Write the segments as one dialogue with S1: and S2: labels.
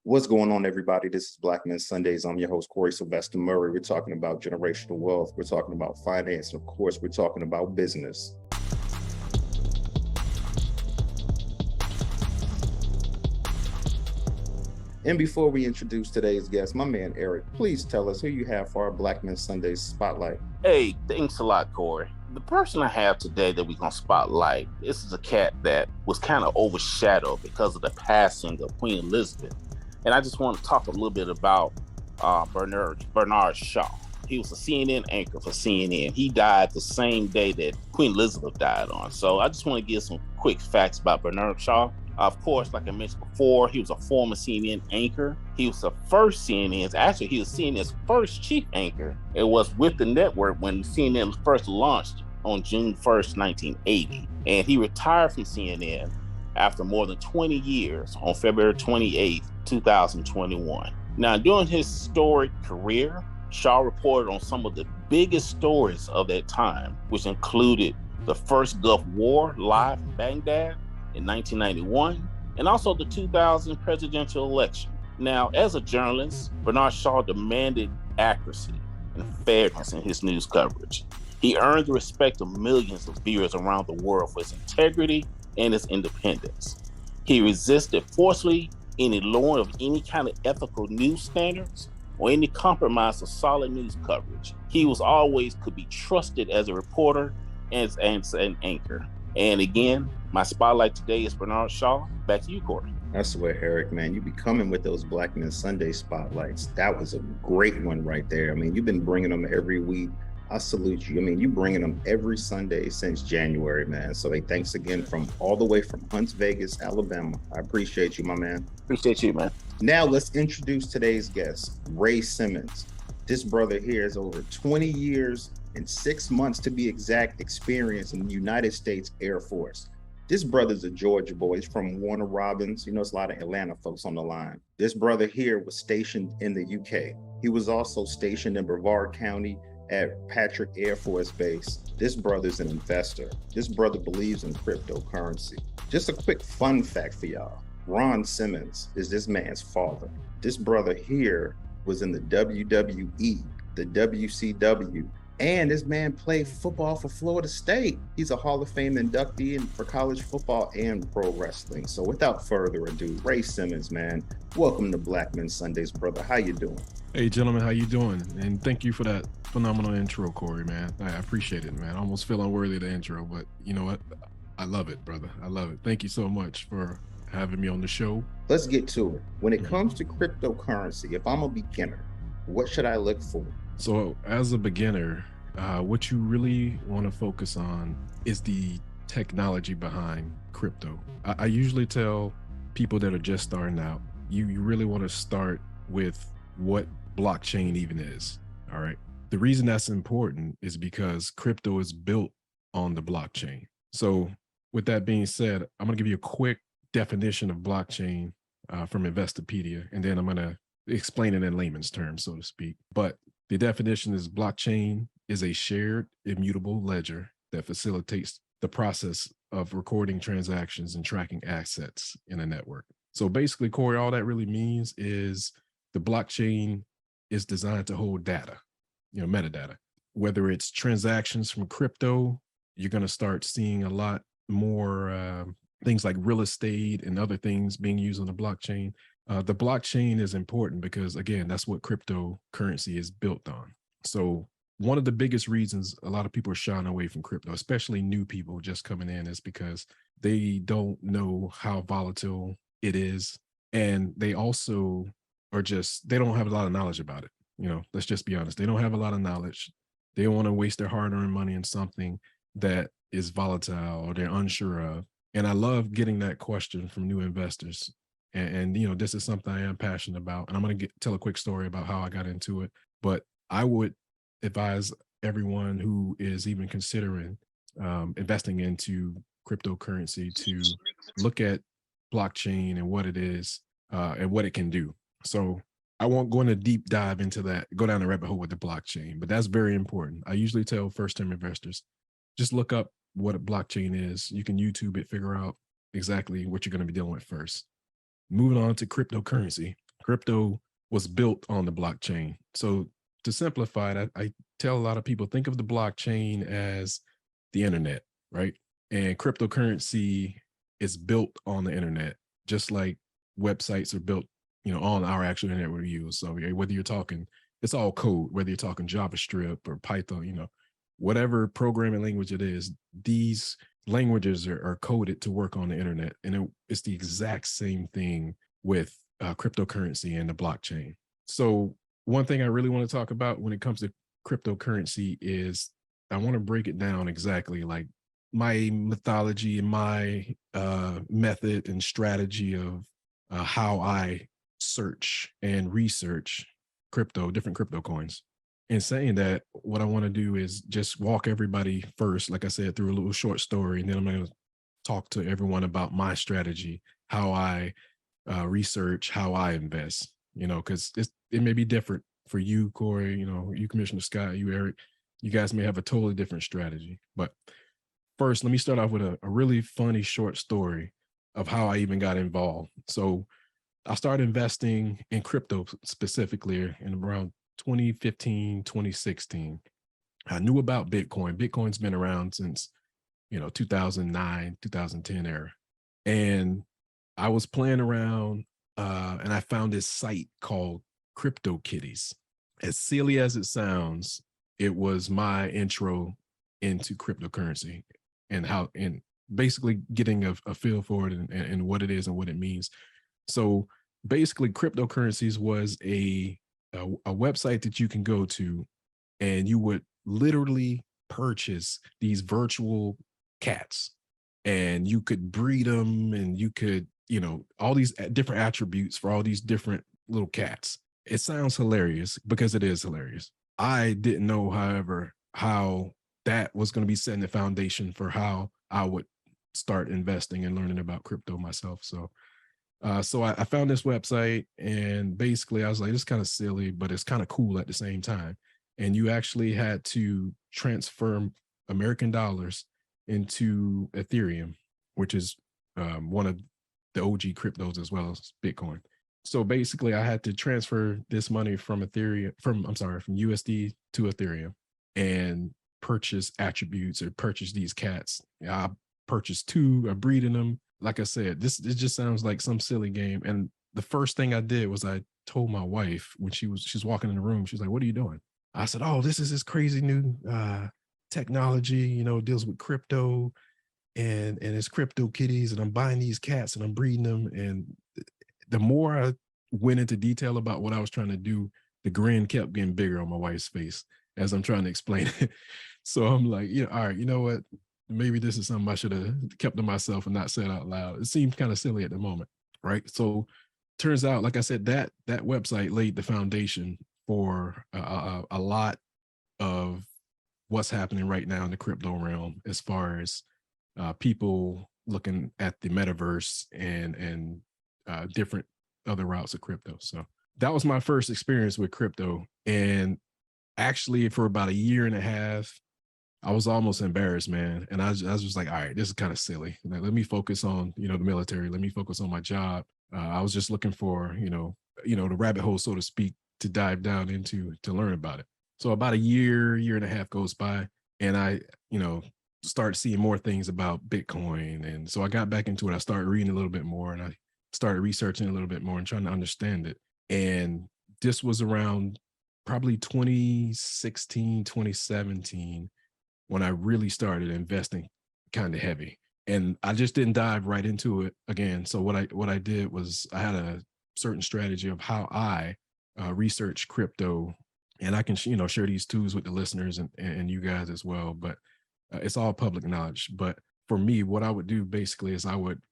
S1: What's going on, everybody? This is Black Men Sundays. I'm your host, Corey Sylvester Murray. We're talking about generational wealth. We're talking about finance. And of course, we're talking about business. And before we introduce today's guest, my man, Eric, please tell us who you have for our Black Men Sundays spotlight.
S2: Hey, thanks a lot, Corey. The person I have today that we're going to spotlight, this is a cat that was kind of overshadowed because of the passing of Queen Elizabeth. And I just want to talk a little bit about Bernard Shaw. He was a CNN anchor for CNN. He died the same day that Queen Elizabeth died on. So I just want to give some quick facts about Bernard Shaw. Of course, like I mentioned before, he was a former CNN anchor. He was the first actually he was CNN's first chief anchor. It was with the network when CNN was first launched on June 1st, 1980. And he retired from CNN after more than 20 years on February 28th, 2021. Now, during his storied career, Shaw reported on some of the biggest stories of that time, which included the first Gulf War live from Baghdad in 1991, and also the 2000 presidential election. Now, as a journalist, Bernard Shaw demanded accuracy and fairness in his news coverage. He earned the respect of millions of viewers around the world for his integrity and his independence. He resisted forcefully any lowering of any kind of ethical news standards or any compromise of solid news coverage. He was always could be trusted as a reporter and as an anchor. And again, my spotlight today is Bernard Shaw. Back to you, Corey.
S1: I swear, Eric, man, you be coming with those Black Men Sunday spotlights. That was a great one right there. I mean, you've been bringing them every week. I salute you. I mean, you bringing them every Sunday since January, man. So, hey, thanks again from all the way from Hunts Vegas, Alabama. I appreciate you, my man.
S2: Appreciate you, man.
S1: Now, let's introduce today's guest, Rey Simmons. This brother here has over 20 years and 6 months, to be exact, experience in the United States Air Force. This brother's a Georgia boy. He's from Warner Robins. You know, it's a lot of Atlanta folks on the line. This brother here was stationed in the UK. He was also stationed in Brevard County at Patrick Air Force Base. This brother's an investor. This brother believes in cryptocurrency. Just a quick fun fact for y'all. Ron Simmons is this man's father. This brother here was in the WWE, the WCW, and this man played football for Florida State. He's a Hall of Fame inductee for college football and pro wrestling. So without further ado, Rey Simmons, man, welcome to Black Men Sundays, brother. How you doing?
S3: Hey, gentlemen, how you doing? And thank you for that phenomenal intro, Corey, man. I appreciate it, man. I almost feel unworthy of the intro, but you know what? I love it, brother. I love it. Thank you so much for having me on the show.
S1: Let's get to it. When it comes to cryptocurrency, if I'm a beginner, what should I look for?
S3: So as a beginner, what you really want to focus on is the technology behind crypto. I usually tell people that are just starting out, you really want to start with what blockchain even is. All right. The reason that's important is because crypto is built on the blockchain. So with that being said, I'm going to give you a quick definition of blockchain from Investopedia, and then I'm going to explain it in layman's terms, so to speak. But the definition is blockchain is a shared immutable ledger that facilitates the process of recording transactions and tracking assets in a network. So basically, Corey, all that really means is the blockchain is designed to hold data, metadata. Whether it's transactions from crypto, you're going to start seeing a lot more things like real estate and other things being used on the blockchain. The blockchain is important because, again, that's what cryptocurrency is built on. So one of the biggest reasons a lot of people are shying away from crypto, especially new people just coming in, is because they don't know how volatile it is. And they also they don't have a lot of knowledge about it. Let's just be honest. They don't have a lot of knowledge. They don't want to waste their hard-earned money in something that is volatile or they're unsure of. And I love getting that question from new investors. And this is something I am passionate about. And I'm going to tell a quick story about how I got into it. But I would advise everyone who is even considering investing into cryptocurrency to look at blockchain and what it is and what it can do. So I won't go into deep dive into that, go down the rabbit hole with the blockchain, but that's very important. I usually tell first-time investors, just look up what a blockchain is. You can YouTube it, figure out exactly what you're going to be dealing with first. Moving on to cryptocurrency. Crypto was built on the blockchain. So to simplify it, I tell a lot of people, think of the blockchain as the internet, right? And cryptocurrency is built on the internet, just like websites are built, on our actual internet we use. So whether you're talking, it's all code, whether you're talking JavaScript or Python, whatever programming language it is, these languages are coded to work on the internet. And it's the exact same thing with cryptocurrency and the blockchain. So one thing I really want to talk about when it comes to cryptocurrency is I want to break it down exactly, like my mythology and my method and strategy of how I search and research different crypto coins. In saying that, what I want to do is just walk everybody first, like I said, through a little short story, and then I'm going to talk to everyone about my strategy, how I research, how I invest, because it may be different for you, Corey, you, Commissioner Scott, you, Eric. You guys may have a totally different strategy. But first, let me start off with a really funny short story of how I even got involved. So I started investing in crypto specifically in around 2015, 2016. I knew about Bitcoin. Bitcoin's been around since, 2009, 2010 era. And I was playing around and I found this site called CryptoKitties. As silly as it sounds, it was my intro into cryptocurrency and basically getting a feel for it and what it is and what it means. So basically cryptocurrencies was a website that you can go to and you would literally purchase these virtual cats and you could breed them and you could, all these different attributes for all these different little cats. It sounds hilarious because it is hilarious. I didn't know, however, how that was going to be setting the foundation for how I would start investing and learning about crypto myself. So I found this website and basically I was like, it's kind of silly, but it's kind of cool at the same time. And you actually had to transfer American dollars into Ethereum, which is one of the OG cryptos as well as Bitcoin. So basically I had to transfer this money from USD to Ethereum and purchase attributes or purchase these cats. I purchased two, I'm breeding them. Like I said, it just sounds like some silly game. And the first thing I did was I told my wife when she's walking in the room, she's like, "What are you doing?" I said, "Oh, this is this crazy new technology, deals with crypto and it's CryptoKitties, and I'm buying these cats and I'm breeding them." And the more I went into detail about what I was trying to do, the grin kept getting bigger on my wife's face as I'm trying to explain it. So I'm like, all right, you know what? Maybe this is something I should have kept to myself and not said out loud. It seemed kind of silly at the moment, right? So turns out, like I said, that website laid the foundation for a lot of what's happening right now in the crypto realm, as far as people looking at the metaverse and different other routes of crypto. So that was my first experience with crypto. And actually for about a year and a half, I was almost embarrassed, man. And I was just like, all right, this is kind of silly. Like, let me focus on, the military. Let me focus on my job. I was just looking for, the rabbit hole, so to speak, to dive down into to learn about it. So about a year and a half goes by, and I, start seeing more things about Bitcoin. And so I got back into it. I started reading a little bit more and I started researching a little bit more and trying to understand it. And this was around probably 2016, 2017, when I really started investing kind of heavy. And I just didn't dive right into it again. So what I did was I had a certain strategy of how I research crypto, and I can share these tools with the listeners and you guys as well. But it's all public knowledge. But for me, what I would do basically is I would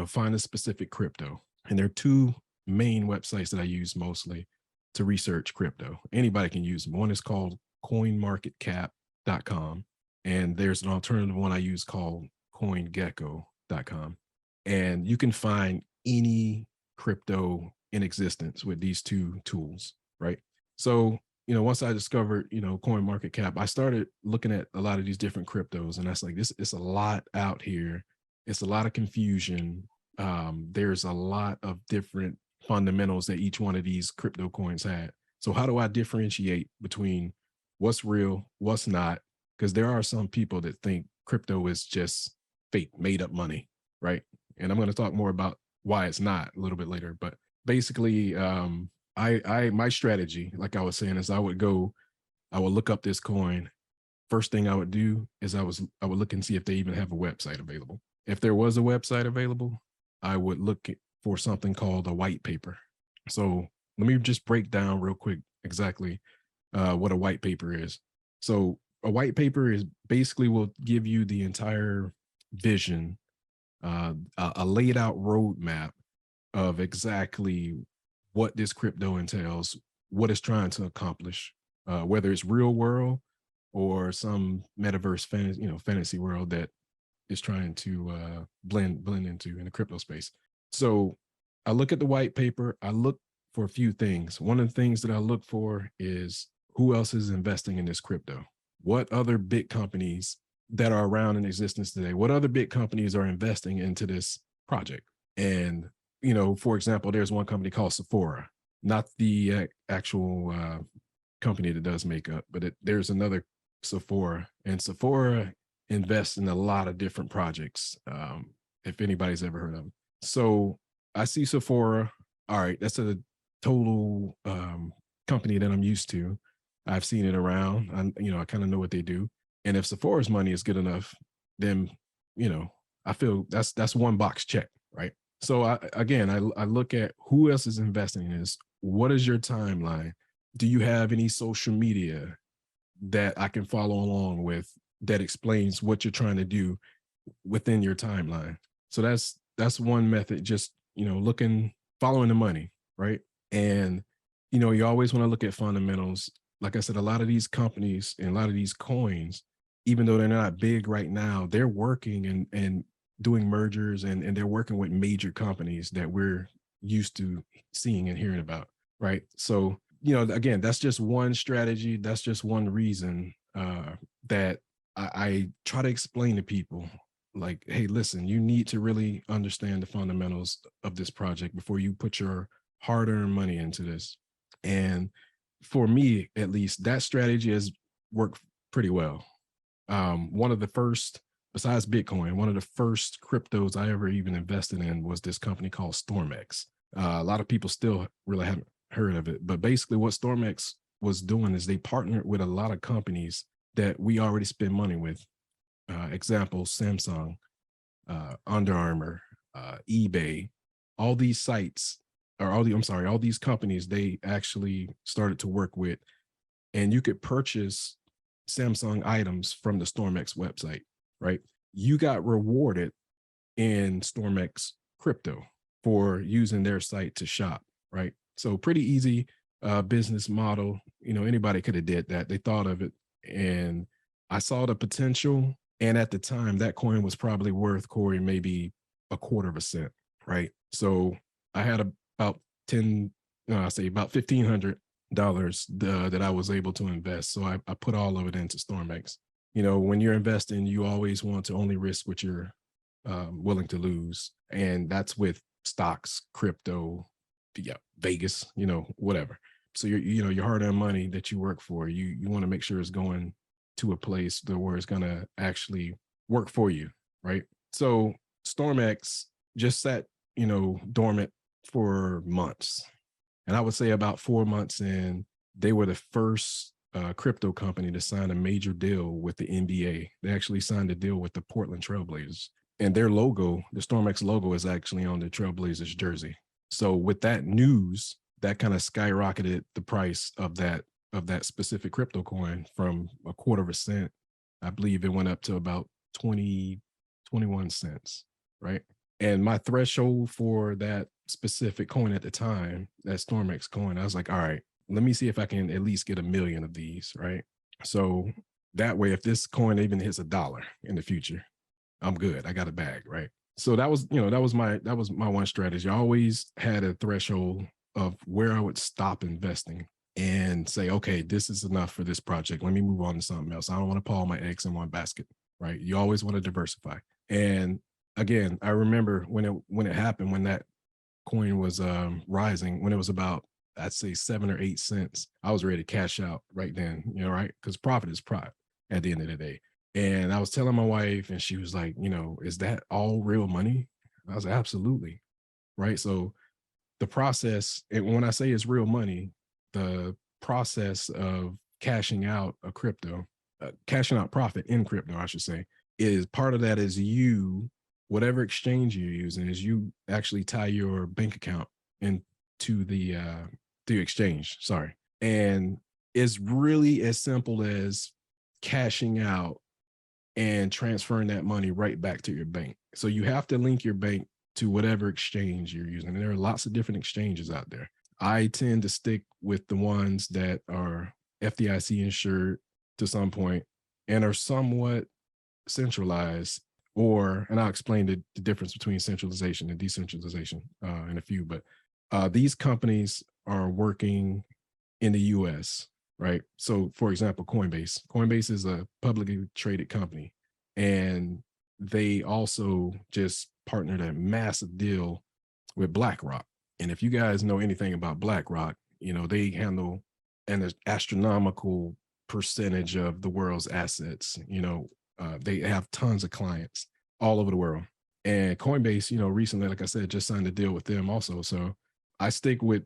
S3: find a specific crypto, and there are two main websites that I use mostly to research crypto. Anybody can use them. One is called coinmarketcap.com. And there's an alternative one I use called coingecko.com. And you can find any crypto in existence with these two tools, right? So, once I discovered, CoinMarketCap, I started looking at a lot of these different cryptos, and that's like, it's a lot out here. It's a lot of confusion. There's a lot of different fundamentals that each one of these crypto coins had. So how do I differentiate between what's real, what's not? Because there are some people that think crypto is just fake, made up money, right? And I'm going to talk more about why it's not a little bit later. But basically, my strategy, like I was saying, is I would look up this coin. First thing I would do is I would look and see if they even have a website available. If there was a website available, I would look for something called a white paper. So let me just break down real quick exactly what a white paper is. So a white paper is basically will give you the entire vision, a laid out roadmap of exactly what this crypto entails, what it's trying to accomplish, whether it's real world or some metaverse fantasy world that is trying to blend into in the crypto space. So I look at the white paper. I look for a few things. One of the things that I look for is who else is investing in this crypto? What other big companies that are around in existence today, what other big companies are investing into this project? And, for example, there's one company called Sephora, not the actual company that does makeup, but there's another Sephora, and Sephora invests in a lot of different projects. If anybody's ever heard of them. So I see Sephora. All right, that's a total company that I'm used to. I've seen it around. I kind of know what they do. And if Sephora's money is good enough, then I feel that's one box check, right? So I look at who else is investing in this. What is your timeline? Do you have any social media that I can follow along with that explains what you're trying to do within your timeline? So that's one method. Just following the money, right? And you always want to look at fundamentals. Like I said, a lot of these companies and a lot of these coins, even though they're not big right now, they're working and doing mergers and they're working with major companies that we're used to seeing and hearing about, right? So, again, that's just one strategy. That's just one reason that I try to explain to people, like, hey, listen, you need to really understand the fundamentals of this project before you put your hard-earned money into this. And for me, at least, that strategy has worked pretty well. One of the first, besides Bitcoin, one of the first cryptos I ever even invested in was this company called StormX. A lot of people still really haven't heard of it, but basically what StormX was doing is they partnered with a lot of companies that we already spend money with. Example, Samsung, Under Armour, eBay, all these sites, or all these companies, they actually started to work with, and you could purchase Samsung items from the StormX website, right? You got rewarded in StormX crypto for using their site to shop, right? So pretty easy business model. Anybody could have did that. They thought of it, and I saw the potential. And at the time, that coin was probably worth, Corey, maybe a quarter of a cent, right? So I had about $1,500 that I was able to invest. So I put all of it into StormX. When you're investing, you always want to only risk what you're willing to lose. And that's with stocks, crypto, Vegas, whatever. So your hard-earned money that you work for, you want to make sure it's going to a place where it's going to actually work for you, right? So StormX just sat, dormant for months. And I would say about 4 months in, they were the first crypto company to sign a major deal with the NBA. They actually signed a deal with the Portland Trailblazers. And their logo, the StormX logo, is actually on the Trailblazers jersey. So with that news, that kind of skyrocketed the price of that specific crypto coin from a quarter of a cent. I believe it went up to about 21 cents, right? And my threshold for that specific coin at the time, that StormX coin, I was like, all right, let me see if I can at least get 1 million of these, right? So that way, if this coin even hits $1 in the future, I'm good. I got a bag, right? So that was my one strategy. I always had a threshold of where I would stop investing and say, okay, this is enough for this project. Let me move on to something else. I don't want to put all my eggs in one basket, right? You always want to diversify. And again, I remember when it happened, when that coin was rising, when it was about, I'd say 7 or 8 cents, I was ready to cash out right then, right? Because profit is profit at the end of the day. And I was telling my wife, and she was like, is that all real money? I was like, absolutely. Right. So the process, and when I say it's real money, the process of cashing out a crypto, cashing out profit in crypto, I should say, is part of that is whatever exchange you're using, is you actually tie your bank account into the exchange. Sorry. And it's really as simple as cashing out and transferring that money right back to your bank. So you have to link your bank to whatever exchange you're using. And there are lots of different exchanges out there. I tend to stick with the ones that are FDIC insured to some point and are somewhat centralized, and I'll explain the difference between centralization and decentralization in a few, but these companies are working in the US, right? So for example, Coinbase is a publicly traded company, and they also just partnered a massive deal with BlackRock. And if you guys know anything about BlackRock, they handle an astronomical percentage of the world's assets. They have tons of clients all over the world. And Coinbase, recently, like I said, just signed a deal with them also. So I stick with,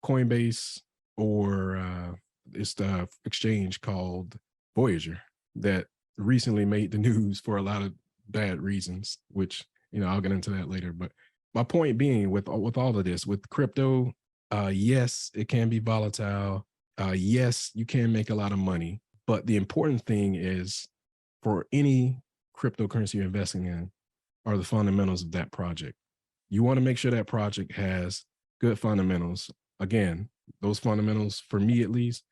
S3: Coinbase, or it's the exchange called Voyager that recently made the news for a lot of bad reasons, which, I'll get into that later. But my point being, with all of this, with crypto, yes, it can be volatile. Yes, you can make a lot of money. But the important thing is, for any cryptocurrency you're investing in, are the fundamentals of that project. You want to make sure that project has good fundamentals. Again, those fundamentals, for me at least,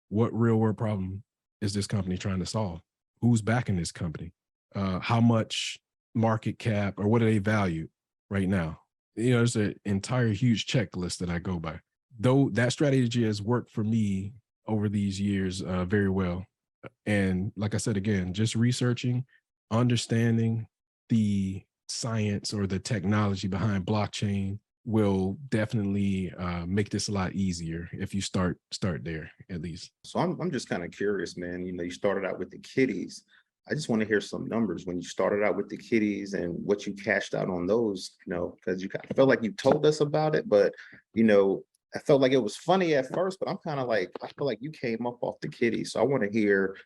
S3: what real world problem is this company trying to solve? Who's backing this company? How much market cap, or what are they valued right now? There's an entire huge checklist that I go by. Though that strategy has worked for me over these years very well. And like I said, again, just researching, understanding the science or the technology behind blockchain will definitely make this a lot easier if you start there, at least.
S1: So I'm just kind of curious, man. You started out with the kitties. I just want to hear some numbers when you started out with the kitties and what you cashed out on those, because I felt like you told us about it, but I felt like it was funny at first, but I'm kind of like, I feel like you came up off the kitties. So I want to hear,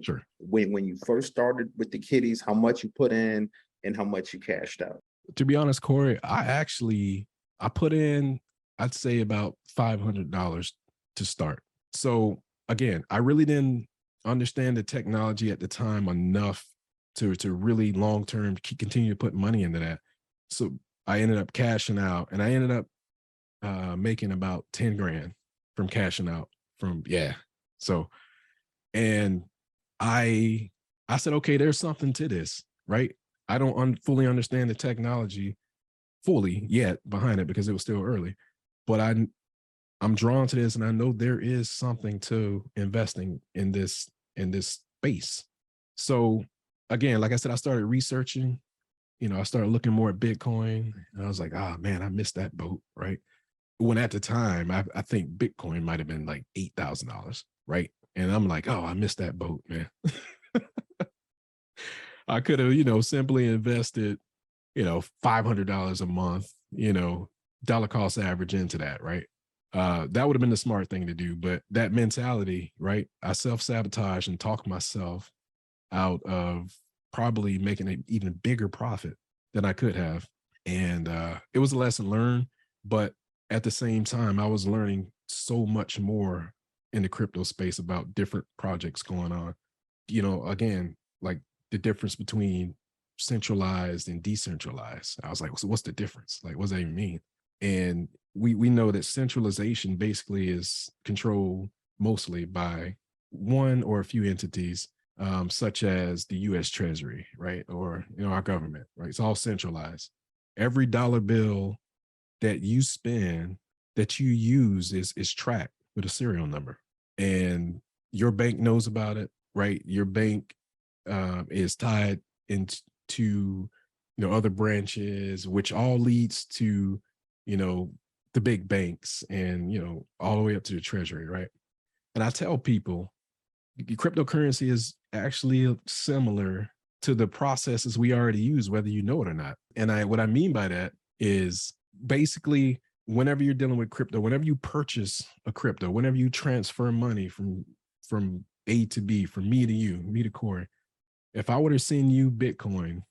S3: Sure.
S1: when you first started with the kitties, how much you put in and how much you cashed out.
S3: To be honest, Corey, I put in, I'd say about $500 to start. So again, I really didn't understand the technology at the time enough to really long-term continue to put money into that. So I ended up cashing out, and I ended up making about 10 grand from cashing out So, and I said, okay, there's something to this, right? I don't fully understand the technology fully yet behind it because it was still early, but I'm drawn to this, and I know there is something to investing in this space. So again, like I said, I started researching, I started looking more at Bitcoin, and I was like, man, I missed that boat, right? When at the time, I think Bitcoin might have been like $8,000, right? And I'm like, I missed that boat, man. I could have, simply invested, $500 a month, dollar cost average into that, right? That would have been the smart thing to do. But that mentality, right? I self-sabotage and talk myself out of probably making an even bigger profit than I could have. And it was a lesson learned, but at the same time, I was learning so much more in the crypto space about different projects going on. Again, like the difference between centralized and decentralized. I was like, so what's the difference? Like, what does that even mean? And we know that centralization basically is controlled mostly by one or a few entities, such as the U.S. Treasury, right? Or, our government, right? It's all centralized. Every dollar bill that you spend, that you use is tracked with a serial number, and your bank knows about it, right? Your bank is tied into, other branches, which all leads to you know, the big banks and, you know, all the way up to the treasury, right? And I tell people, cryptocurrency is actually similar to the processes we already use, whether you know it or not. And what I mean by that is basically whenever you're dealing with crypto, whenever you purchase a crypto, whenever you transfer money from A to B, from me to you, me to Corey, if I were to send you Bitcoin,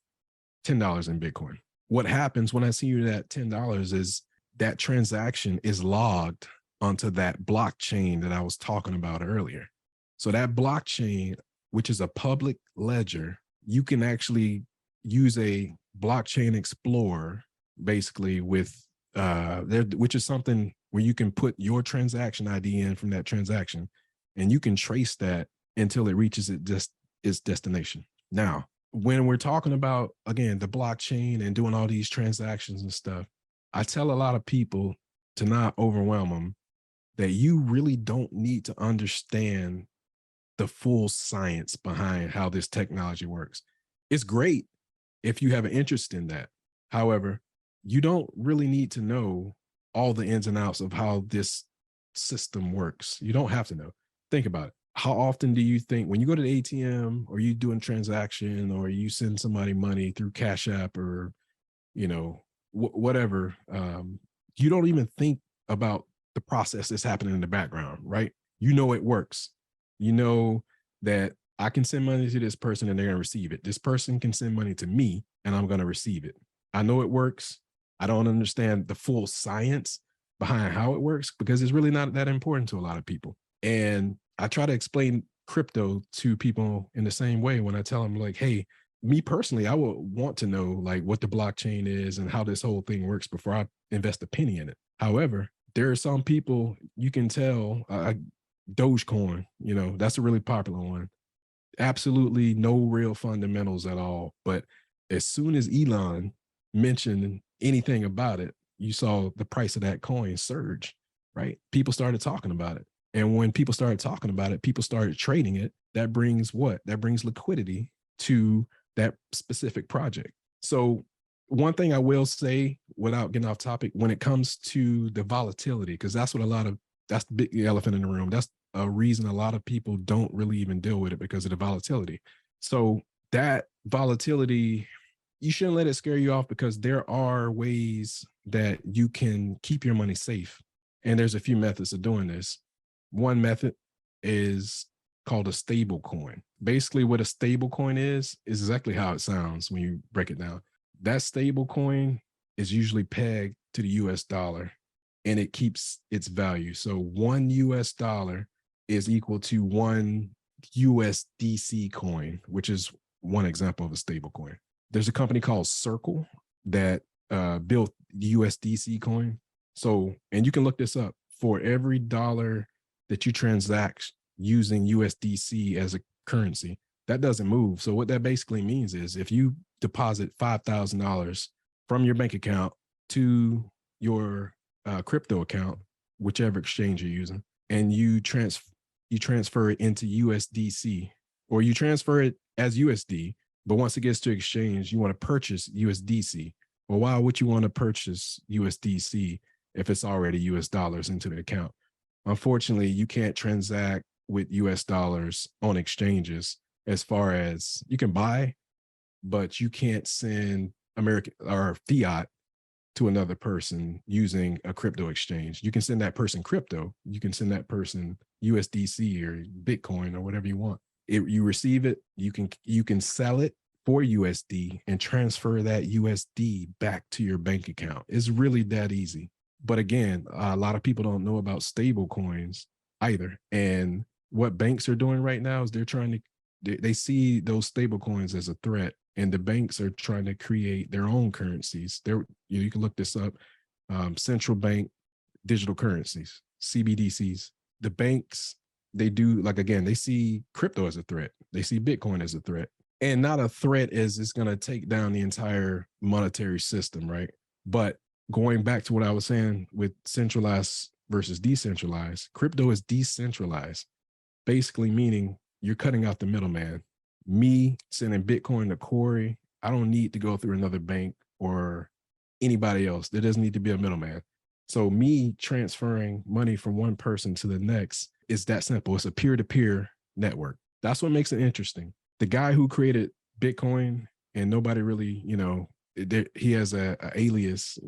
S3: $10 in Bitcoin, what happens when I send you that $10 is that transaction is logged onto that blockchain that I was talking about earlier. So that blockchain, which is a public ledger, you can actually use a blockchain explorer basically with which is something where you can put your transaction ID in from that transaction, and you can trace that until it reaches its destination. Now, when we're talking about, again, the blockchain and doing all these transactions and stuff, I tell a lot of people to not overwhelm them, that you really don't need to understand the full science behind how this technology works. It's great if you have an interest in that. However, you don't really need to know all the ins and outs of how this system works. You don't have to know. Think about it. How often do you think when you go to the ATM or you do a transaction or you send somebody money through Cash App or, you know, whatever, you don't even think about the process that's happening in the background, right? You know it works. You know that I can send money to this person and they're going to receive it. This person can send money to me and I'm going to receive it. I know it works. I don't understand the full science behind how it works because it's really not that important to a lot of people. And I try to explain crypto to people in the same way when I tell them, like, hey, me personally, I would want to know like what the blockchain is and how this whole thing works before I invest a penny in it. However, there are some people you can tell, Dogecoin, you know, that's a really popular one. Absolutely no real fundamentals at all. But as soon as Elon mentioned anything about it, you saw the price of that coin surge, right? People started talking about it. And when people started talking about it, people started trading it. That brings what? That brings liquidity to that specific project. So one thing I will say without getting off topic, when it comes to the volatility, because that's the big elephant in the room. That's a reason a lot of people don't really even deal with it because of the volatility. So that volatility, you shouldn't let it scare you off because there are ways that you can keep your money safe. And there's a few methods of doing this. One method is called a stable coin. Basically, what a stable coin is exactly how it sounds when you break it down. That stable coin is usually pegged to the US dollar and it keeps its value. So $1 is equal to one USDC coin, which is one example of a stable coin. There's a company called Circle that built the USDC coin. So, and you can look this up, for every dollar that you transact using USDC as a currency, that doesn't move. So what that basically means is if you deposit $5,000 from your bank account to your crypto account, whichever exchange you're using, and you transfer it into USDC, or you transfer it as USD, but once it gets to exchange, you want to purchase USDC. Well, why would you want to purchase USDC if it's already US dollars into the account? Unfortunately, you can't transact with US dollars on exchanges. As far as you can buy, but you can't send American or fiat to another person using a crypto exchange. You can send that person crypto. You can send that person USDC or Bitcoin or whatever you want. You receive it, you can sell it for USD and transfer that USD back to your bank account. It's really that easy. But again, a lot of people don't know about stable coins either. And what banks are doing right now is they see those stable coins as a threat, and the banks are trying to create their own currencies. You can look this up, central bank digital currencies, CBDCs. The banks, they see crypto as a threat. They see Bitcoin as a threat, and not a threat as it's going to take down the entire monetary system, right? But going back to what I was saying with centralized versus decentralized, crypto is decentralized, basically meaning you're cutting out the middleman. Me sending Bitcoin to Corey, I don't need to go through another bank or anybody else. There doesn't need to be a middleman. So me transferring money from one person to the next is that simple. It's a peer-to-peer network. That's what makes it interesting. The guy who created Bitcoin, and nobody really, he has a alias,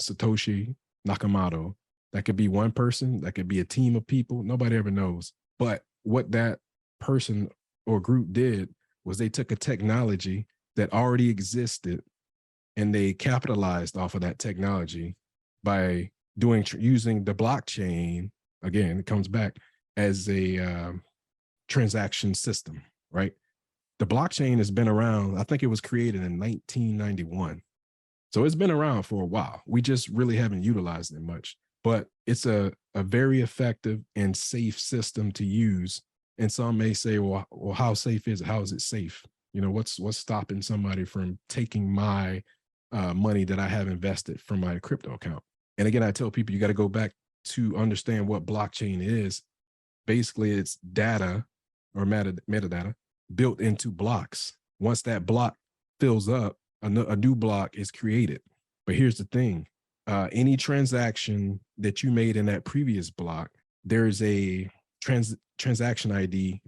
S3: Satoshi Nakamoto. That could be one person, that could be a team of people. Nobody ever knows. But what that person or group did was they took a technology that already existed and they capitalized off of that technology by using the blockchain. Again, it comes back as a transaction system, right? The blockchain has been around. I think it was created in 1991. So it's been around for a while. We just really haven't utilized it much, but it's a very effective and safe system to use. And some may say, well, how safe is it? How is it safe? What's stopping somebody from taking my money that I have invested from my crypto account? And again, I tell people, you got to go back to understand what blockchain is. Basically, it's data or metadata built into blocks. Once that block fills up, a new block is created. But here's the thing. Any transaction that you made in that previous block, there's a transaction ID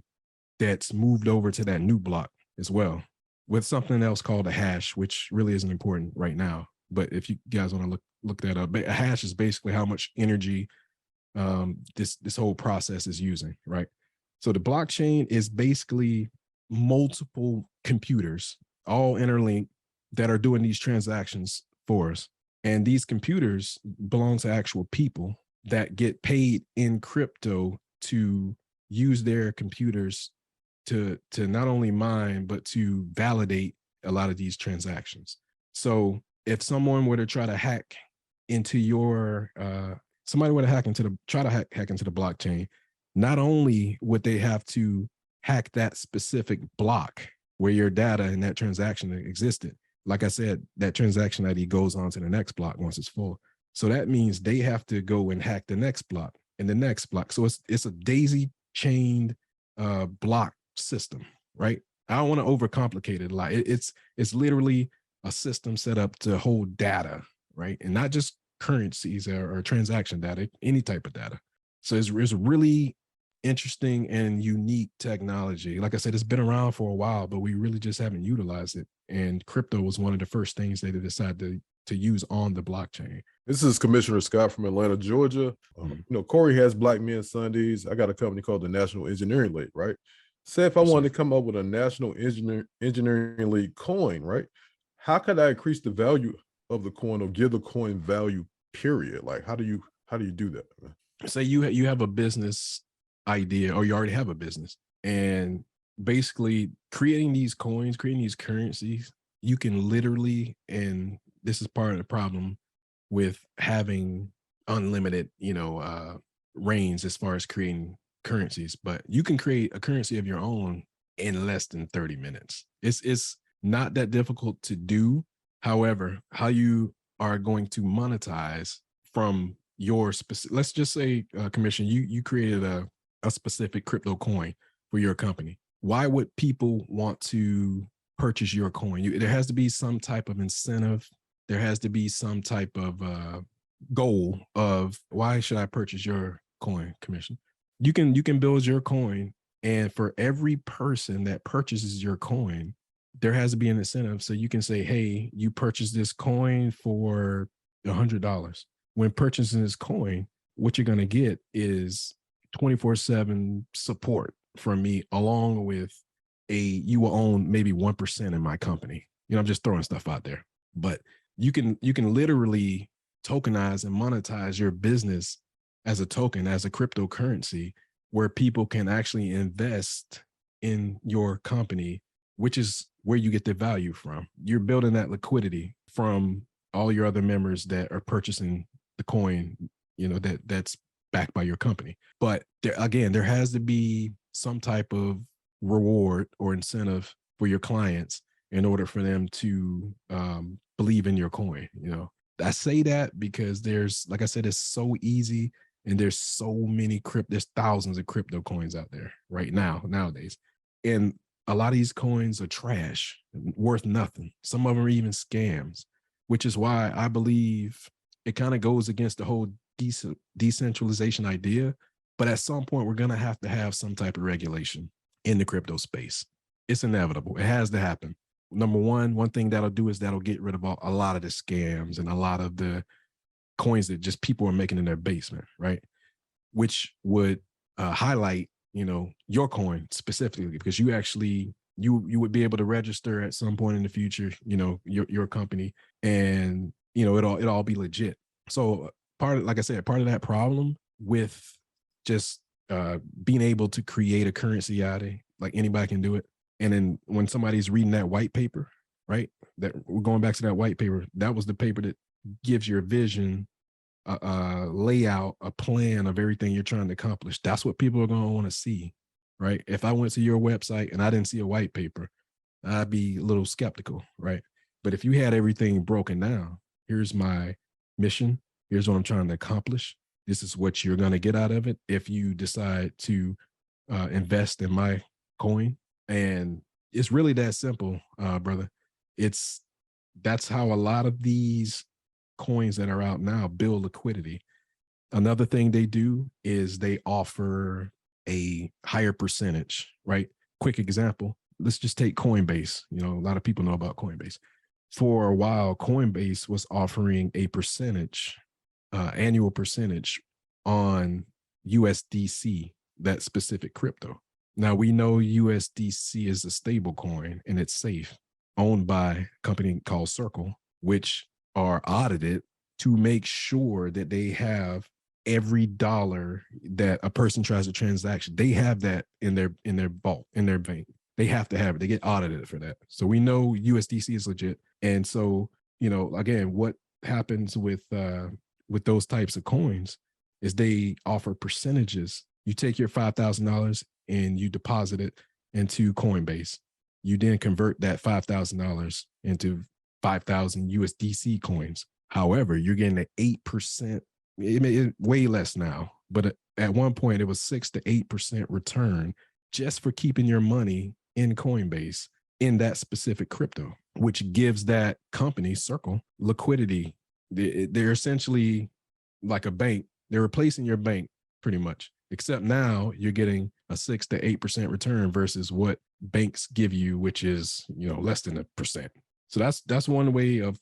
S3: that's moved over to that new block as well, with something else called a hash, which really isn't important right now. But if you guys want to look that up, a hash is basically how much energy this whole process is using, right? So the blockchain is basically multiple computers, all interlinked, that are doing these transactions for us. And these computers belong to actual people that get paid in crypto to use their computers to not only mine, but to validate a lot of these transactions. So if someone were to try to hack into your, somebody were to try to hack into the blockchain, not only would they have to hack that specific block where your data in that transaction existed. Like I said, that transaction ID goes on to the next block once it's full. So that means they have to go and hack the next block and the next block. So it's a daisy chained block system, right? I don't want to overcomplicate it a lot. It's literally a system set up to hold data, right? And not just currencies or transaction data, any type of data. So it's really interesting and unique technology. Like I said, it's been around for a while, but we really just haven't utilized it. And crypto was one of the first things they decided to use on the blockchain.
S4: This is Commissioner Scott from Atlanta, Georgia. Corey has Black Men Sundays. I got a company called the National Engineering League, right? Say if I wanted to come up with a National Engineering League coin, right? How could I increase the value of the coin or give the coin value, period? Like, how do you do that?
S3: Say you have a business idea, or you already have a business, and basically creating these coins, creating these currencies, you can literally, and this is part of the problem with having unlimited, reigns as far as creating currencies, but you can create a currency of your own in less than 30 minutes. It's not that difficult to do. However, how you are going to monetize from your specific, let's just say, Commission, you created a specific crypto coin for your company. Why would people want to purchase your coin? There has to be some type of incentive. There has to be some type of goal of why should I purchase your coin, Commission? You can build your coin, and for every person that purchases your coin, there has to be an incentive. So you can say, hey, you purchased this coin for $100. When purchasing this coin, what you're going to get is 24/7 support from me, along with you will own maybe 1% in my company. I'm just throwing stuff out there, but you can literally tokenize and monetize your business as a token, as a cryptocurrency, where people can actually invest in your company, which is where you get the value from. You're building that liquidity from all your other members that are purchasing the coin, that's backed by your company. But there has to be some type of reward or incentive for your clients in order for them to believe in your coin. I say that because like I said, it's so easy, and there's so many there's thousands of crypto coins out there right now, nowadays. And a lot of these coins are trash, worth nothing. Some of them are even scams. which is why I believe it kind of goes against the whole decentralization idea. But at some point, we're going to have some type of regulation in the crypto space. It's inevitable. It has to happen. Number one thing that'll do is that'll get rid of a lot of the scams and a lot of the coins that just people are making in their basement, right? Which would highlight, your coin specifically, because you actually, you would be able to register at some point in the future, your company, and, it'll all be legit. So like I said, part of that problem with just being able to create a currency out of it, like anybody can do it. And then when somebody's reading that white paper, right, that we're going back to that white paper, that was the paper that gives your vision, layout, a plan of everything you're trying to accomplish. That's what people are going to want to see, right? If I went to your website and I didn't see a white paper, I'd be a little skeptical, right? But if you had everything broken down, here's my mission, here's what I'm trying to accomplish, this is what you're going to get out of it if you decide to invest in my coin. And it's really that simple, brother. That's how a lot of these coins that are out now build liquidity. Another thing they do is they offer a higher percentage, right? Quick example. Let's just take Coinbase. A lot of people know about Coinbase. For a while, Coinbase was offering a percentage, annual percentage on USDC, that specific crypto. Now we know USDC is a stable coin and it's safe, owned by a company called Circle, which are audited to make sure that they have every dollar that a person tries to transaction. They have that in their vault, in their bank. They have to have it. They get audited for that. So we know USDC is legit. And so, again, what happens with those types of coins is they offer percentages. You take your $5,000 and you deposit it into Coinbase. You then convert that $5,000 into 5,000 USDC coins. However, you're getting an 8%, way less now, but at one point it was 6 to 8% return just for keeping your money in Coinbase in that specific crypto, which gives that company, Circle, liquidity. They're essentially like a bank. They're replacing your bank pretty much, except now you're getting a 6 to 8% return versus what banks give you, which is, less than 1%. So that's one way of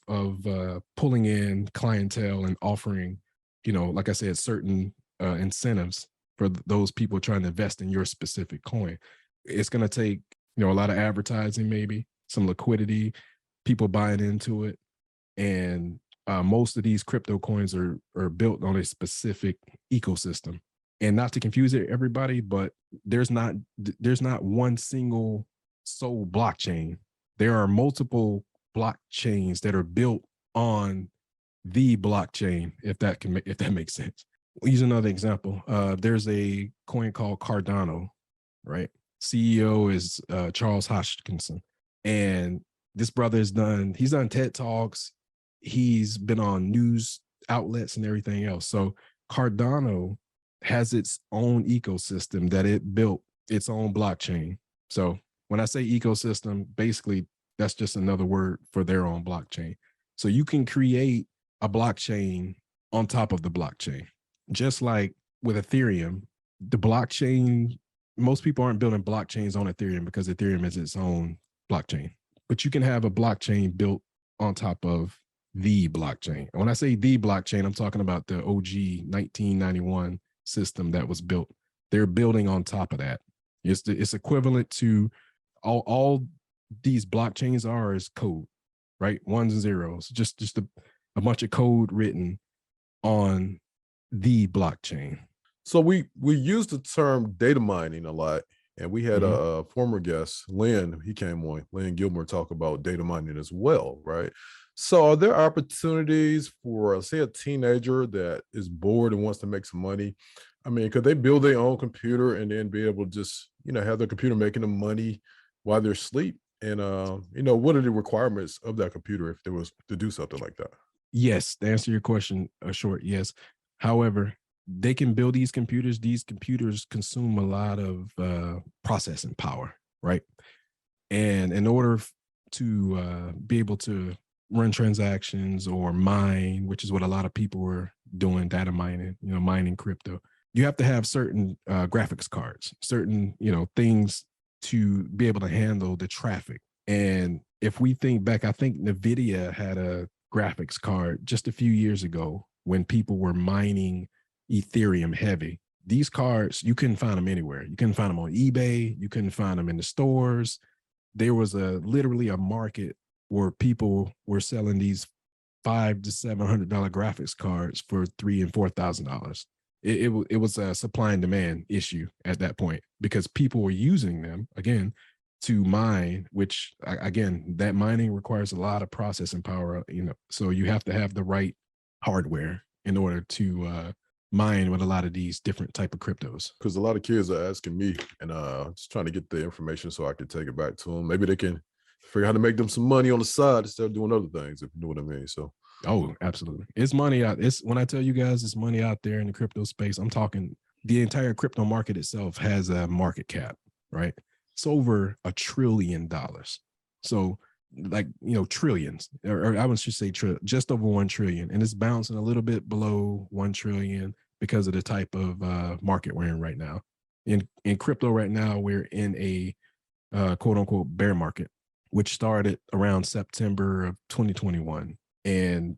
S3: pulling in clientele and offering, like I said, certain incentives for those people trying to invest in your specific coin. It's going to take, a lot of advertising, maybe some liquidity, people buying into it. And most of these crypto coins are built on a specific ecosystem. And not to confuse everybody, but there's not one single sole blockchain. There are multiple blockchains that are built on the blockchain, if that makes sense. We'll use another example. There's a coin called Cardano, right? CEO is Charles Hoskinson. And this brother he's done TED Talks. He's been on news outlets and everything else. So Cardano has its own ecosystem that it built, its own blockchain. So when I say ecosystem, basically that's just another word for their own blockchain. So you can create a blockchain on top of the blockchain. Just like with Ethereum, the blockchain, most people aren't building blockchains on Ethereum because Ethereum is its own blockchain. But you can have a blockchain built on top of the blockchain. And when I say the blockchain, I'm talking about the OG 1991 system that was built. They're building on top of that. It's equivalent to all these blockchains are is code, right? Ones and zeros, just a bunch of code written on the blockchain.
S4: So we use the term data mining a lot, and we had a former guest, Lynn, he came on, Lynn Gilmore, talk about data mining as well, right? So are there opportunities for, say, a teenager that is bored and wants to make some money? I mean, could they build their own computer and then be able to just, have their computer making them money while they're asleep? And, what are the requirements of that computer if there was to do something like that?
S3: Yes, to answer your question, short, yes. However, they can build these computers. These computers consume a lot of processing power, right? And in order to be able to, run transactions or mine, which is what a lot of people were doing, data mining, mining crypto, you have to have certain graphics cards, certain, things to be able to handle the traffic. And if we think back, I think NVIDIA had a graphics card just a few years ago when people were mining Ethereum heavy. These cards, you couldn't find them anywhere. You couldn't find them on eBay. You couldn't find them in the stores. There was literally a market where people were selling these $500 to $700 graphics cards for $3,000 and $4,000. It was a supply and demand issue at that point because people were using them again to mine, which again, that mining requires a lot of processing power, so you have to have the right hardware in order to mine with a lot of these different type of cryptos.
S4: Because a lot of kids are asking me and just trying to get the information so I can take it back to them. Maybe they can figure out how to make them some money on the side instead of doing other things, if you know what I mean. So
S3: oh, absolutely. It's money out. It's when I tell you guys it's money out there in the crypto space, I'm talking the entire crypto market itself has a market cap, right? It's over $1 trillion. So like, trillions, or I should say just over 1 trillion. And it's bouncing a little bit below 1 trillion because of the type of market we're in right now. In crypto right now, we're in a quote unquote bear market, which started around September of 2021. And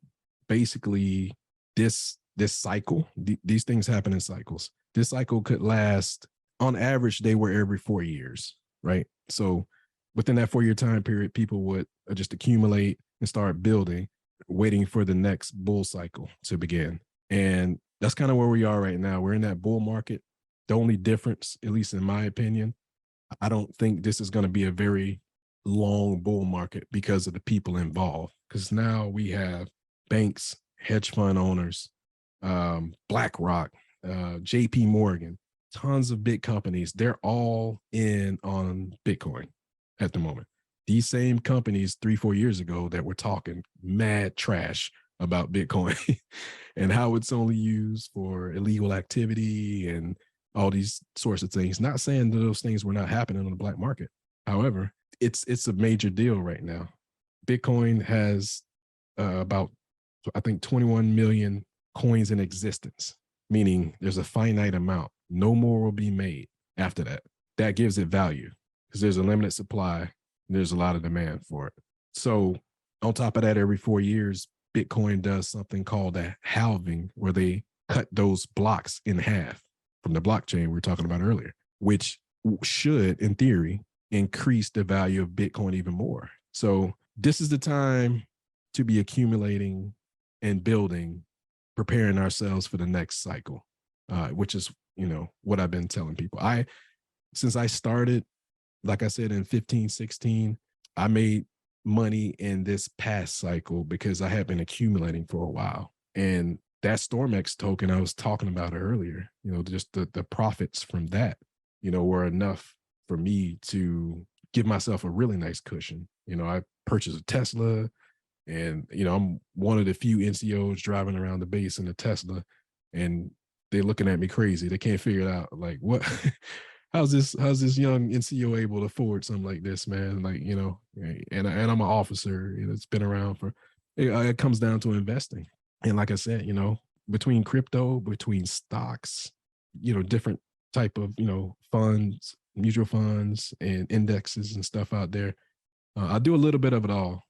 S3: basically this cycle, these things happen in cycles. This cycle could last, on average, they were every 4 years, right? So within that 4-year time period, people would just accumulate and start building, waiting for the next bull cycle to begin. And that's kind of where we are right now. We're in that bull market. The only difference, at least in my opinion, I don't think this is going to be a very long bull market because of the people involved. Because now we have banks, hedge fund owners, BlackRock, JP Morgan, tons of big companies. They're all in on Bitcoin at the moment. These same companies 3-4 years ago that were talking mad trash about Bitcoin and how it's only used for illegal activity and all these sorts of things. Not saying that those things were not happening on the black market. However, it's a major deal right now. Bitcoin has about, I think, 21 million coins in existence, meaning there's a finite amount. No more will be made after that. That gives it value because there's a limited supply and there's a lot of demand for it. So on top of that, every 4 years, Bitcoin does something called a halving, where they cut those blocks in half from the blockchain we were talking about earlier, which should, in theory, increase the value of Bitcoin even more. So this is the time to be accumulating and building, preparing ourselves for the next cycle, which is, what I've been telling people. Since I started, like I said, in 15, 16, I made money in this past cycle because I had been accumulating for a while. And that StormX token I was talking about earlier, just the profits from that, were enough for me to give myself a really nice cushion. I purchased a Tesla and, I'm one of the few NCOs driving around the base in a Tesla, and they're looking at me crazy. They can't figure it out. Like, what, how's this young NCO able to afford something like this, man? Like, and I'm an officer, it's been around for, it comes down to investing. And like I said, between crypto, between stocks, different type of, funds, mutual funds and indexes and stuff out there. I do a little bit of it all.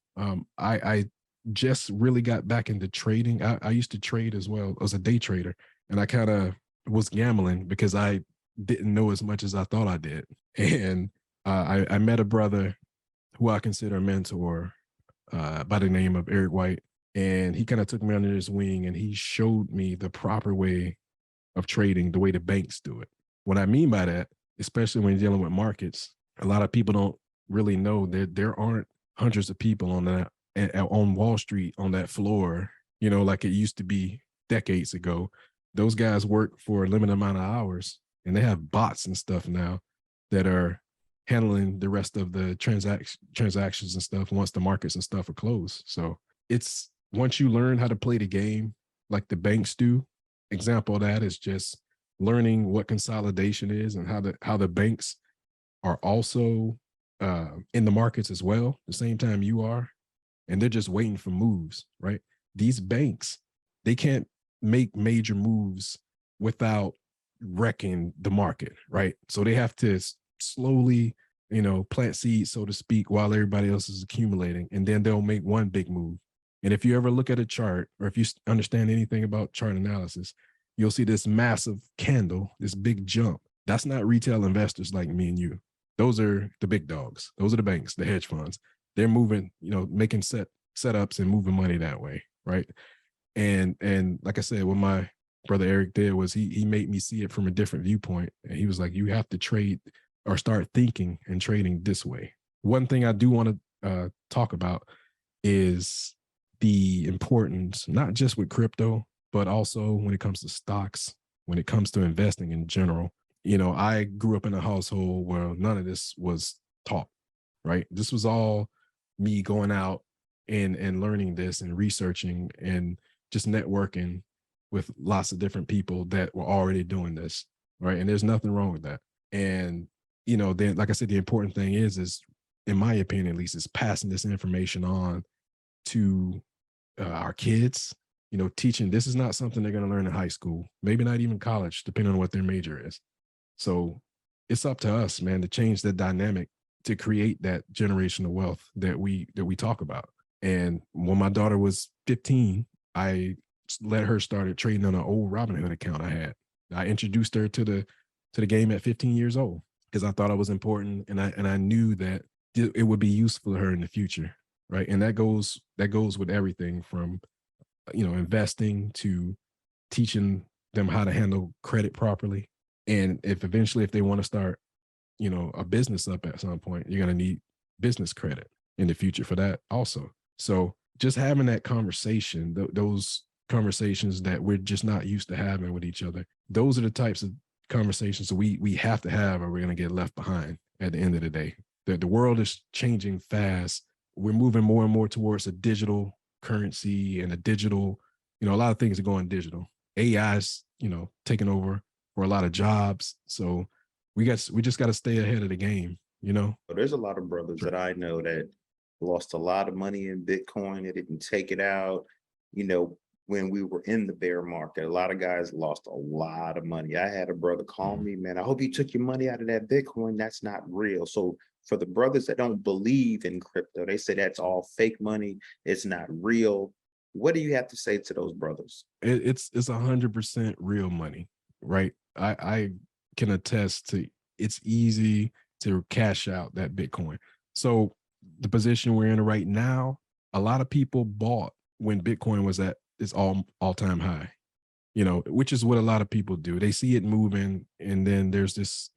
S3: I just really got back into trading. I used to trade as well as a day trader, and I kind of was gambling because I didn't know as much as I thought I did. And I met a brother who I consider a mentor by the name of Eric White. And he kind of took me under his wing and he showed me the proper way of trading, the way the banks do it. What I mean by that, especially when you're dealing with markets, a lot of people don't really know that there aren't hundreds of people on Wall Street on that floor, like it used to be decades ago. Those guys work for a limited amount of hours, and they have bots and stuff now that are handling the rest of the transactions and stuff once the markets and stuff are closed. So it's, once you learn how to play the game like the banks do, example of that is just learning what consolidation is and how the banks are also in the markets as well, the same time you are. and they're just waiting for moves, right? These banks, they can't make major moves without wrecking the market, right? So they have to slowly, plant seeds, so to speak, while everybody else is accumulating, and then they'll make one big move. And if you ever look at a chart, or if you understand anything about chart analysis, you'll see this massive candle, this big jump. That's not retail investors like me and you. Those are the big dogs. Those are the banks, the hedge funds. They're moving, making setups and moving money that way, right? And like I said, what my brother Eric did was he made me see it from a different viewpoint. And he was like, you have to trade or start thinking and trading this way. One thing I do want to talk about is the importance, not just with crypto, but also when it comes to stocks, when it comes to investing in general. I grew up in a household where none of this was taught, right? This was all me going out and learning this and researching and just networking with lots of different people that were already doing this, right? And there's nothing wrong with that. And, then, like I said, the important thing is, in my opinion, at least, is passing this information on to our kids, teaching. This is not something they're going to learn in high school, maybe not even college, depending on what their major is. So it's up to us, man, to change the dynamic to create that generational wealth that we talk about. And when my daughter was 15, I let her start trading on an old Robinhood account I had. I introduced her to the game at 15 years old because I thought it was important, and I knew that it would be useful to her in the future, right? And that goes with everything from investing to teaching them how to handle credit properly. And if they want to start, a business up at some point, you're going to need business credit in the future for that also. So just having that conversation, those conversations that we're just not used to having with each other, those are the types of conversations that we have to have, or we're going to get left behind at the end of the day. The world is changing fast. We're moving more and more towards a digital currency and a digital, a lot of things are going digital. AI's, taking over for a lot of jobs. So we just got to stay ahead of the game,
S1: There's a lot of brothers that I know that lost a lot of money in Bitcoin. They didn't take it out. When we were in the bear market, a lot of guys lost a lot of money. I had a brother call me, man, I hope you took your money out of that Bitcoin. That's not real. So for the brothers that don't believe in crypto, they say that's all fake money. It's not real. What do you have to say to those brothers?
S3: It's 100% real money, right? I can attest to it's easy to cash out that Bitcoin. So the position we're in right now, a lot of people bought when Bitcoin was at its all-time high, which is what a lot of people do. They see it moving, and then there's this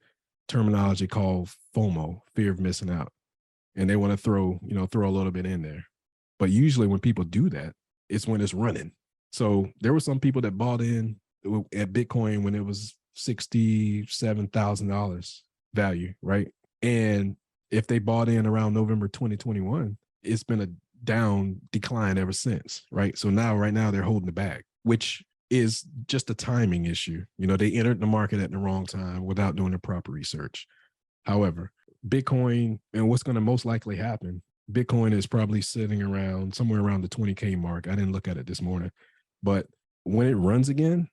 S3: terminology called FOMO, fear of missing out. And they want to throw a little bit in there. But usually when people do that, it's when it's running. So there were some people that bought in at Bitcoin when it was $67,000 value, right? And if they bought in around November 2021, it's been a decline ever since, right? So right now they're holding the bag, which is just a timing issue. They entered the market at the wrong time without doing the proper research. However, Bitcoin, and what's going to most likely happen, Bitcoin is probably sitting around somewhere around the 20K mark. I didn't look at it this morning, but when it runs again,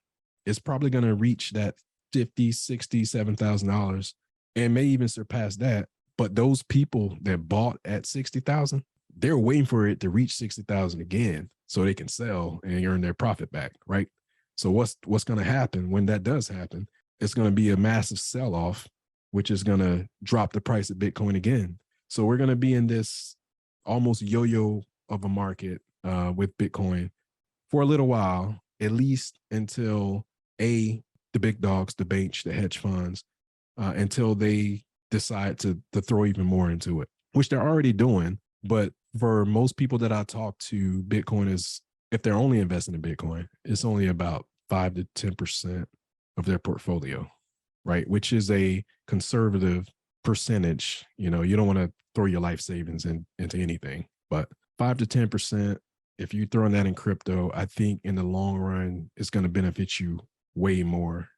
S3: it's probably going to reach that $50,000, $60,000, $7,000 and may even surpass that. But those people that bought at 60,000, they're waiting for it to reach 60,000 again so they can sell and earn their profit back, right? So what's going to happen when that does happen? It's going to be a massive sell-off, which is going to drop the price of Bitcoin again. So we're going to be in this almost yo-yo of a market with Bitcoin for a little while, at least until the big dogs, the banks, the hedge funds, until they decide to throw even more into it, which they're already doing. But for most people that I talk to, Bitcoin is, if they're only investing in Bitcoin, it's only about 5 to 10% of their portfolio, right? Which is a conservative percentage. You don't want to throw your life savings into anything, but 5 to 10%, if you're throwing that in crypto, I think in the long run, it's going to benefit you way more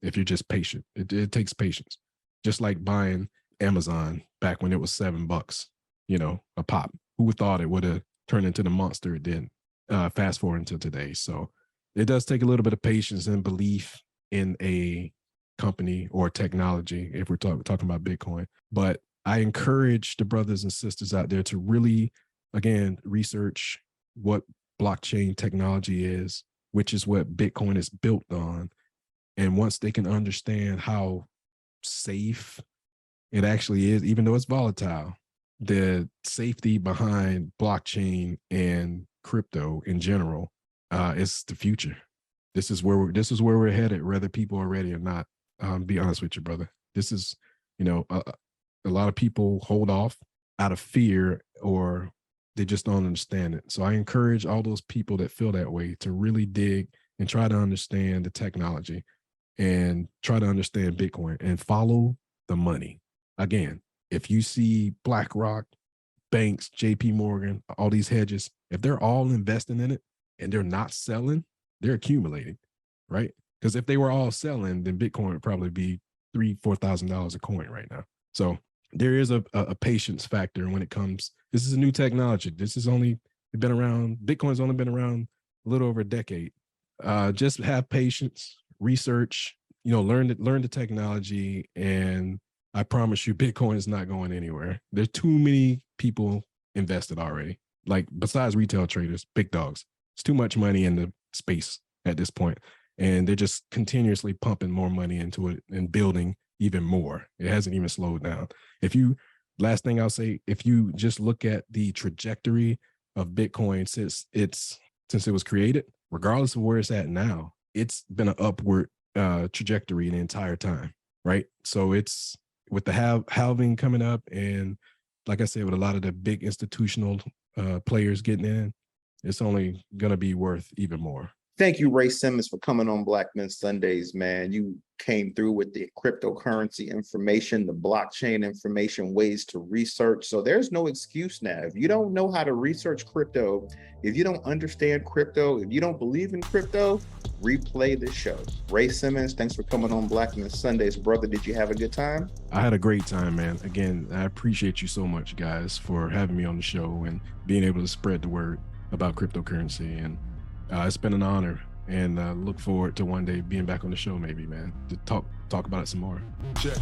S3: if you're just patient. It takes patience. Just like buying Amazon back when it was $7, a pop. Who thought it would have turn into the monster it did. Fast forward until today. So it does take a little bit of patience and belief in a company or technology if we're talking about Bitcoin. But I encourage the brothers and sisters out there to really, again, research what blockchain technology is, which is what Bitcoin is built on. And once they can understand how safe it actually is, even though it's volatile, the safety behind blockchain and crypto in general is the future. This is where we're headed, whether people are ready or not. Be honest with you, brother. This is, a lot of people hold off out of fear, or they just don't understand it. So I encourage all those people that feel that way to really dig and try to understand the technology and try to understand Bitcoin and follow the money. Again, if you see BlackRock, banks, JP Morgan, all these hedges, if they're all investing in it and they're not selling, they're accumulating, right? Because if they were all selling, then Bitcoin would probably be $3,000-$4,000 a coin right now. So there is a patience factor when it comes. This is a new technology. This has only been around. Bitcoin's only been around a little over a decade. Just have patience, research, learn the technology, and I promise you, Bitcoin is not going anywhere. There's too many people invested already. Like, besides retail traders, big dogs. It's too much money in the space at this point, and they're just continuously pumping more money into it and building even more. It hasn't even slowed down. Last thing I'll say, if you just look at the trajectory of Bitcoin since it was created, regardless of where it's at now, it's been an upward trajectory the entire time, right? So it's with the halving coming up, and like I said, with a lot of the big institutional players getting in, it's only going to be worth even more.
S1: Thank you, Rey Simmons, for coming on Black Men Sundays, man. You came through with the cryptocurrency information, the blockchain information, ways to research. So there's no excuse now. If you don't know how to research crypto, if you don't understand crypto, if you don't believe in crypto, replay the show. Rey Simmons, thanks for coming on Black Men Sundays. Brother, did you have a good time?
S3: I had a great time, man. Again, I appreciate you so much, guys, for having me on the show and being able to spread the word about cryptocurrency. And it's been an honor, and look forward to one day being back on the show, maybe, man, to talk about it some more.
S4: Check.